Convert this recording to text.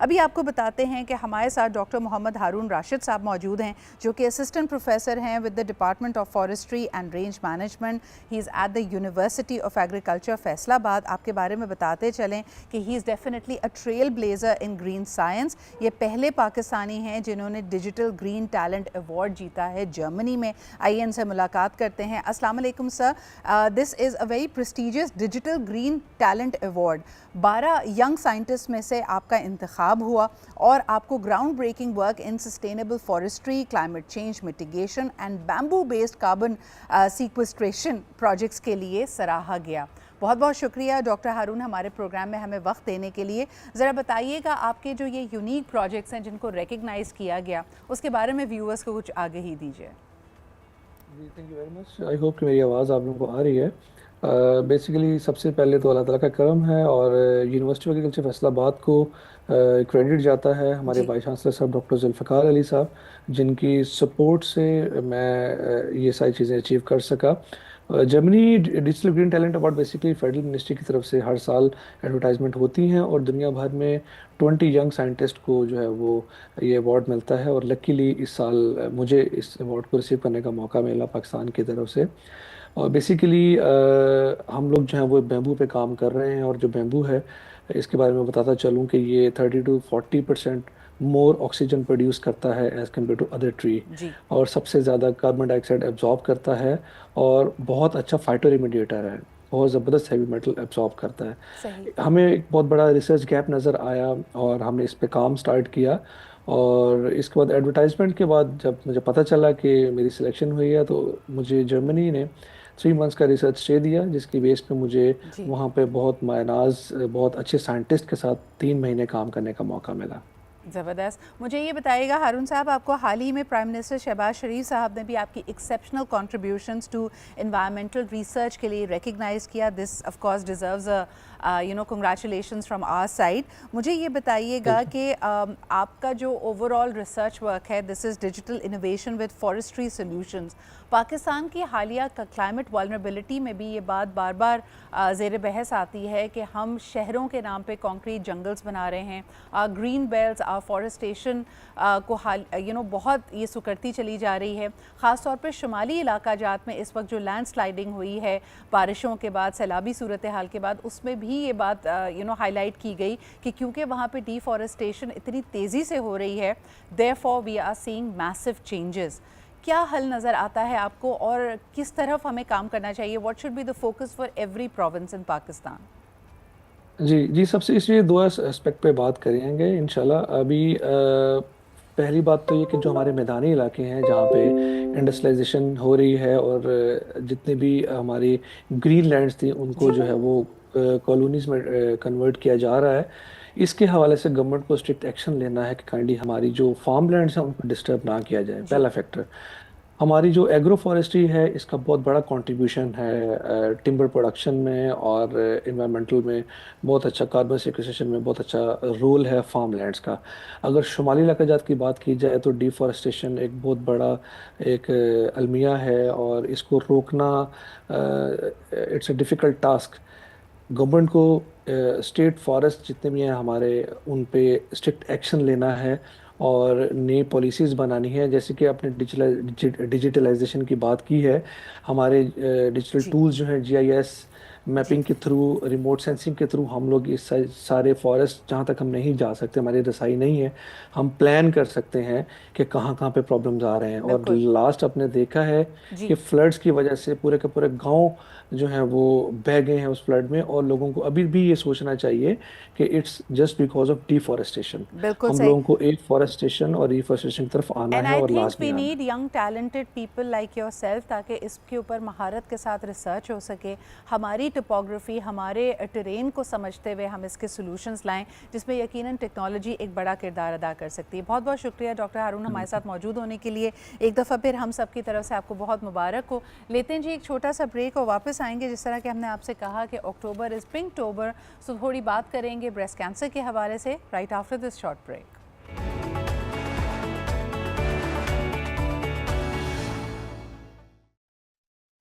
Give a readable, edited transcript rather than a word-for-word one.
अभी आपको बताते हैं कि हमारे साथ डॉक्टर मोहम्मद हारून राशिद साहब मौजूद हैं, जो कि असिस्टेंट प्रोफेसर हैं with the department of forestry and range management. He is at the university of agriculture Faisalabad. आपके बारे में बताते चलें कि he is definitely a trail blazer in green science. ये पहले पाकिस्तानी हैं जिन्होंने डिजिटल ग्रीन टैलेंट अवार्ड जीता है जर्मनी में। आइए इनसे मुलाकात करते हैं। अस्सलाम वालेकुम sir, this is a very prestigious digital green talent award. 12 young scientist में से आपका इंतखाब हुआ और आपको ground breaking work in sustainable forestry, climate change mitigation and bamboo based carbon sequestration projects के लिए सराहा गया। बहुत बहुत शुक्रिया डॉक्टर हारून हमारे प्रोग्राम में हमें वक्त देने के लिए। ज़रा बताइएगा आपके जो ये यूनिक प्रोजेक्ट्स हैं जिनको रिकग्नाइज़ किया गया, उसके बारे में व्यूअर्स को कुछ आगे ही दीजिए। जी, thank you very much. I hope कि मेरी आवाज़ आप लोगों को आ रही है। बेसिकली सबसे पहले तो अल्लाह ताला का करम है और यूनिवर्सिटी ऑफ एग्रीकल्चर फैसलाबाद को क्रेडिट जाता है हमारे जी। वाइस चांसलर साहब डॉक्टर जुल्फ़िकार अली साहब, जिनकी सपोर्ट से मैं ये सारी चीज़ें अचीव कर सका। Germany digital green talent award basically federal ministry की तरफ से हर साल एडवर्टाइजमेंट होती हैं और दुनिया भर में 20 यंग साइंटिस्ट को जो है वो ये अवार्ड मिलता है। और लकीली इस साल मुझे इस अवार्ड को रिसीव करने का मौका मिला पाकिस्तान की तरफ से। और बेसिकली हम लोग जो है वो बैम्बू पे काम कर रहे हैं और जो बैम्बू है इसके बारे में बताता चलूँ कि ये 30 to 40% मोर ऑक्सीजन प्रोड्यूस करता है as compare to other tree, जी। और सबसे ज़्यादा कार्बन डाइऑक्साइड एब्जॉर्ब करता है और बहुत अच्छा फाइटो रेमिडिएटर है, बहुत ज़बरदस्त हैवी मेटल एब्जॉर्ब करता है। सही। हमें एक बहुत बड़ा रिसर्च गैप नज़र आया और हमने इस पे काम स्टार्ट किया। और इसके बाद एडवर्टाइजमेंट के बाद जब मुझे पता चला कि मेरी सिलेक्शन हुई है तो मुझे जर्मनी ने 3 मंथ्स का रिसर्च स्टे दिया, जिसकी बेस पे मुझे जी। वहाँ पे बहुत मायनाज बहुत अच्छे साइंटिस्ट के साथ 3 महीने काम करने का मौका मिला। ज़बरदस्त। मुझे ये बताइएगा हारून साहब, आपको हाल ही में प्राइम मिनिस्टर शहबाज शरीफ साहब ने भी आपकी exceptional contributions to environmental research के लिए रिकग्नाइज़ किया। This of course deserves a congratulations from our side. मुझे ये बताइएगा कि आपका जो ओवरऑल रिसर्च वर्क है, this is digital innovation with forestry solutions. Pakistan की हालिया क्लाइमेट वल्नरेबिलिटी में भी ये बात बार बार ज़ेर बहस आती है कि हम शहरों के नाम पे कंक्रीट जंगल्स बना रहे हैं, ग्रीन बेल्ट्स, फॉरेस्टेशन को बहुत ये सुकड़ती चली जा रही है। ख़ास तौर पे शुमाली इलाका जात में इस वक्त जो लैंडस्लाइडिंग हुई है बारिशों के बाद, सैलाबी सूरत हाल के बाद, उसमें भी ये बात हाईलाइट की गई कि क्योंकि वहाँ पे डिफॉरेस्टेशन इतनी तेज़ी से हो रही है, therefore we are seeing massive changes. क्या हल नज़र आता है आपको और किस तरफ हमें काम करना चाहिए? What should be the focus for every province in Pakistan? जी जी, सबसे इसलिए दो एस्पेक्ट पे बात करेंगे इंशाल्लाह। अभी पहली बात तो ये कि जो हमारे मैदानी इलाके हैं जहाँ पे इंडस्ट्रियलाइजेशन हो रही है और जितने भी हमारी ग्रीन लैंड्स थी उनको जी। जो है वो कॉलोनीज में कन्वर्ट किया जा रहा है। इसके हवाले से गवर्नमेंट को स्ट्रिक्ट एक्शन लेना है कि काइंडली हमारी जो फार्म लैंड्स हैं उनको डिस्टर्ब ना किया जाए, जी। पहला फैक्टर। हमारी जो एग्रो फॉरेस्ट्री है इसका बहुत बड़ा कंट्रीब्यूशन है टिम्बर प्रोडक्शन में और इन्वायरमेंटल में बहुत अच्छा, कार्बन सिक्वेस्ट्रेशन में बहुत अच्छा रोल है फार्म लैंड्स का। अगर शुमाली इलाका जात की बात की जाए तो डिफॉरेस्टेशन एक बहुत बड़ा एक अलमिया है और इसको रोकना it's a difficult task. Government को स्टेट फॉरेस्ट जितने भी हैं हमारे उन पे स्ट्रिक्ट एक्शन लेना है और नई पॉलिसीज़ बनानी है। जैसे कि आपने डिजिटलाइजेशन की बात की है, हमारे डिजिटल जी। टूल्स जो हैं जीआईएस जी। मैपिंग के थ्रू, रिमोट सेंसिंग के थ्रू हम लोग इस सारे फॉरेस्ट जहाँ तक हम नहीं जा सकते, हमारी रसाई नहीं है, हम प्लान कर सकते हैं कि कहाँ कहाँ पे प्रॉब्लम्स आ रहे हैं। और बिल्कुल। लास्ट आपने देखा है जी। कि फ्लड्स की वजह से पूरे के पूरे गांव जो हैं वो बह गए हैं उस फ्लड में, और लोगों को अभी भी ये सोचना चाहिए कि it's just because of deforestation. बिल्कुल हम सही। लोगों को एक फॉरेस्टेशन और रिफॉरेस्टेशन की तरफ आना एंड है आई और थिंक लाजमी वी आना नीड है। Young talented people like your self, ताकि इसके ऊपर महारत के साथ रिसर्च हो सके, हमारी टोपोग्राफी, हमारे टेरेन को समझते हुए हम इसके सोल्यूशंस लाएं, जिसमें यकीनन टेक्नोलॉजी एक बड़ा किरदार अदा कर सकती है। बहुत बहुत शुक्रिया डॉक्टर हारून हमारे साथ मौजूद होने के लिए। एक दफ़ा फिर हम सब की तरफ से आपको बहुत मुबारक हो। लेते हैं जी एक छोटा सा ब्रेक और वापस आएंगे। जिस तरह कि हमने आपसे कहा कि अक्टूबर इज़ पिंक टोबर, सो थोड़ी बात करेंगे ब्रेस्ट कैंसर के हवाले से right after this short break.